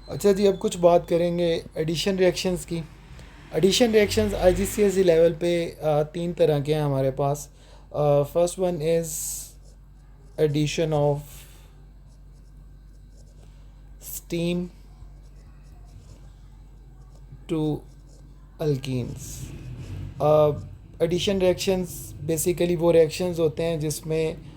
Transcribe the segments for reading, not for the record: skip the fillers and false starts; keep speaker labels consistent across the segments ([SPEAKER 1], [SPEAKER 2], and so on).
[SPEAKER 1] अच्छा जी, अब कुछ बात करेंगे एडिशन रिएक्शंस की। एडिशन रिएक्शंस आईजीसीएसई लेवल पे तीन तरह के हैं हमारे पास। First one is addition of steam to alkenes. Addition reactions basically वो रिएक्शंस होते हैं जिसमें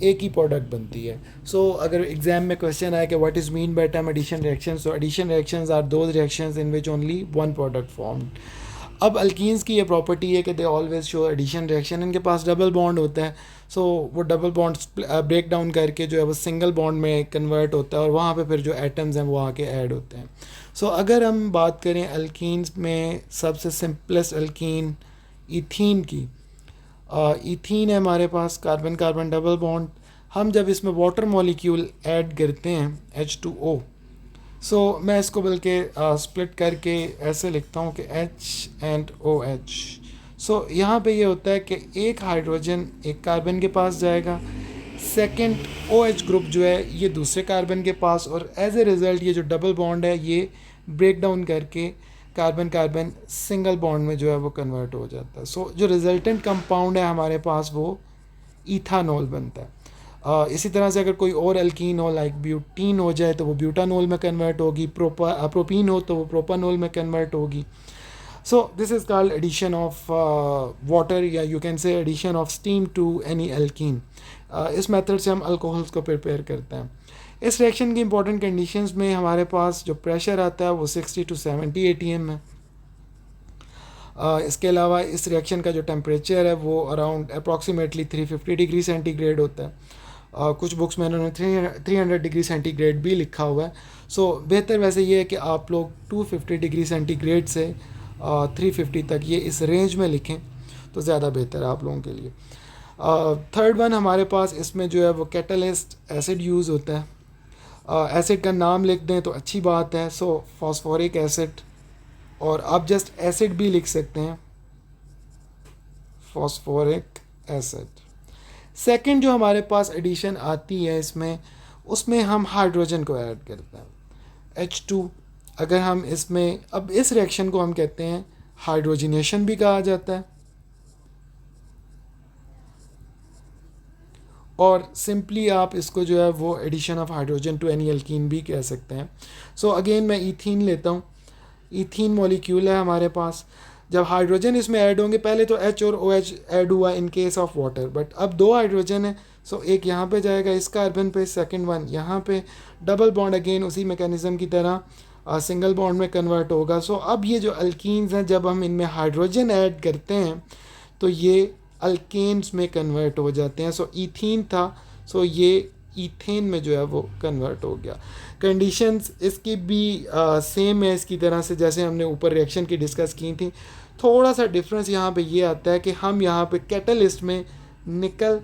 [SPEAKER 1] एक ही प्रोडक्ट बनती है। सो अगर एग्जाम में क्वेश्चन आए कि what is mean by term addition reactions, तो addition reactions are those reactions in which only one product form. अब अल्कीन्स की ये प्रॉपर्टी है कि they always show addition reaction. इनके पास डबल बॉन्ड होता है। सो वो डबल बॉन्ड ब्रेक डाउन करके जो है वो सिंगल बॉन्ड में कन्वर्ट होता है और वहाँ पे फिर जो एटम्स हैं वो आके ऐड होते हैं। सो अगर हम बात करें अल्कीन्स में सबसे सिंपलेस्ट अल्कीन इथीन की, इथीन है हमारे पास, कार्बन कार्बन डबल बॉन्ड। हम जब इसमें वाटर मॉलिक्यूल ऐड करते हैं H2O, सो मैं इसको बल्कि स्प्लिट करके ऐसे लिखता हूँ कि H&OH। सो यहाँ पे ये होता है कि एक हाइड्रोजन एक कार्बन के पास जाएगा, सेकंड OH ग्रुप जो है ये दूसरे कार्बन के पास, और एज ए रिज़ल्ट ये जो डबल बॉन्ड है ये ब्रेक डाउन करके कार्बन कार्बन सिंगल बॉन्ड में जो है वो कन्वर्ट हो जाता है। सो जो रिजल्टेंट कंपाउंड है हमारे पास वो इथानॉल बनता है। इसी तरह से अगर कोई और अल्कीन हो लाइक ब्यूटीन हो जाए तो वो ब्यूटानॉल में कन्वर्ट होगी, प्रोपीन हो तो वो प्रोपानॉल में कन्वर्ट होगी। So this is called addition of water, या you can say addition of steam to any alkene. इस मेथड से हम अल्कोहल्स को प्रिपेयर करते हैं। इस रिएक्शन की इंपॉर्टेंट कंडीशंस में हमारे पास जो प्रेशर आता है वो 60 टू 70 ATM है। इसके अलावा इस रिएक्शन का जो टेम्परेचर है वो अराउंड अप्रॉक्सीमेटली 350 डिग्री सेंटीग्रेड होता है। कुछ बुक्स में उन्होंने 300 डिग्री सेंटीग्रेड भी लिखा हुआ है। सो बेहतर वैसे ये है कि आप लोग 250 डिग्री सेंटीग्रेड से 350 तक ये इस रेंज में लिखें तो ज़्यादा बेहतर है आप लोगों के लिए। थर्ड वन हमारे पास इसमें जो है वो कैटलिस्ट एसिड यूज़ होता है। एसिड का नाम लिख दें तो अच्छी बात है। सो फॉस्फोरिक एसिड, और आप जस्ट एसिड भी लिख सकते हैं, फॉस्फोरिक एसिड। सेकंड जो हमारे पास एडिशन आती है इसमें, उसमें हम हाइड्रोजन को ऐड करते हैं H2। अगर हम इसमें, अब इस रिएक्शन को हम कहते हैं हाइड्रोजिनेशन भी कहा जाता है, और सिंपली आप इसको जो है वो addition of hydrogen to any alkene भी कह सकते हैं। सो अगेन मैं ईथीन लेता हूँ। ईथीन मॉलिक्यूल है हमारे पास। जब हाइड्रोजन इसमें ऐड होंगे, पहले तो H और OH ऐड हुआ इन केस ऑफ वाटर, बट अब दो हाइड्रोजन है। सो एक यहाँ पे जाएगा इस कार्बन पे, सेकंड वन यहाँ पे, डबल बॉन्ड अगेन उसी मैकेनिज्म की तरह सिंगल बॉन्ड में कन्वर्ट होगा। सो अब ये जो अल्कीन्स हैं जब हम इनमें हाइड्रोजन ऐड करते हैं तो ये अल्केन्स में कन्वर्ट हो जाते हैं। सो ईथीन था, सो ये ईथेन में जो है वो कन्वर्ट हो गया। कंडीशंस इसकी भी सेम है इसकी तरह से जैसे हमने ऊपर रिएक्शन की डिस्कस की थी। थोड़ा सा डिफरेंस यहाँ पे ये आता है कि हम यहाँ पे कैटलिस्ट में निकल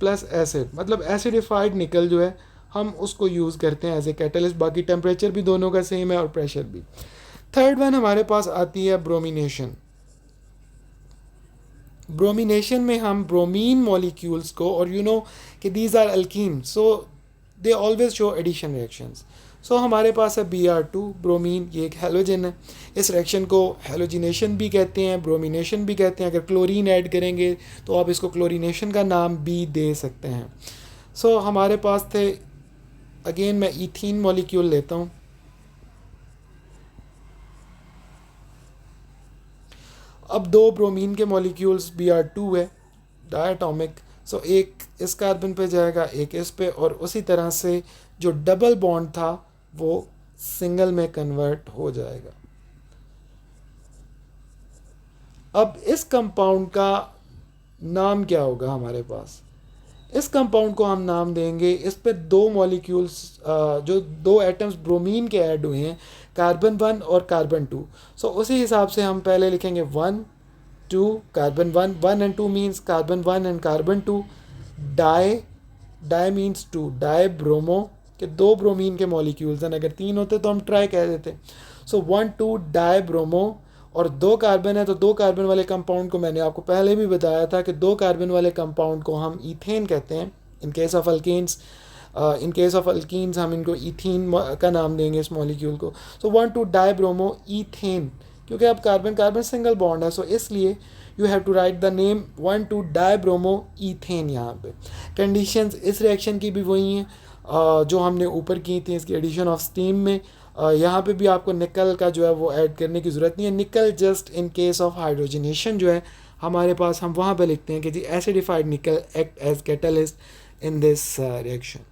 [SPEAKER 1] प्लस एसिड, मतलब एसिडिफाइड निकल जो है हम उसको यूज़ करते हैं एज ए कैटलिस्ट। बाकी टेम्परेचर भी दोनों का सेम है और प्रेशर भी। थर्ड वन हमारे पास आती है ब्रोमिनेशन। ब्रोमिनेशन में हम ब्रोमीन मॉलिक्यूल्स को, और यू नो कि these are alkene, so they always show addition reactions. So हमारे पास है Br2 ब्रोमीन, ये एक हेलोजन है। इस रिएक्शन को हेलोजिनेशन भी कहते हैं, ब्रोमिनेशन भी कहते हैं। अगर क्लोरीन ऐड करेंगे तो आप इसको क्लोरीनेशन का नाम भी दे सकते हैं। सो हमारे पास थे, अगेन मैं ईथीन मॉलिक्यूल लेता हूँ। अब दो ब्रोमीन के मॉलिक्यूल्स Br2 है, डायटोमिक। सो एक इस कार्बन पे जाएगा एक इस पे, और उसी तरह से जो डबल बॉन्ड था वो सिंगल में कन्वर्ट हो जाएगा। अब इस कंपाउंड का नाम क्या होगा हमारे पास? इस कंपाउंड को हम नाम देंगे, इस पे दो मॉलिक्यूल्स जो दो एटम्स ब्रोमीन के ऐड हुए हैं, कार्बन 1 और कार्बन 2। सो उसी हिसाब से हम पहले लिखेंगे 1 2 carbon 1 and 2 means carbon 1 and carbon 2। Di, di means 2, di bromo के दो ब्रोमीन के मॉलिक्यूल्स हैं। अगर तीन होते तो हम ट्राई कह देते। सो 1 2 डाई ब्रोमो, और दो कार्बन है तो दो कार्बन वाले कंपाउंड को मैंने आपको पहले भी बताया था कि दो कार्बन वाले कंपाउंड को हम ईथेन कहते हैं in case of alkanes. In case of alkenes हम इनको इथीन का नाम देंगे इस मॉलिक्यूल को. सो 1,2 डाइब्रोमो ईथेन, क्योंकि अब कार्बन कार्बन सिंगल बॉन्ड है, सो इसलिए you have to write the name 1,2 dibromo ethane. यहाँ पे कंडीशंस इस रिएक्शन की भी वही हैं जो हमने ऊपर की थी इसकी एडिशन ऑफ स्टीम में. यहाँ पे भी आपको निकल का जो है वो ऐड करने की ज़रूरत नहीं है. निकल just in case of hydrogenation जो है हमारे पास, हम वहाँ पे लिखते हैं कि जी acidified nickel act as catalyst in this reaction.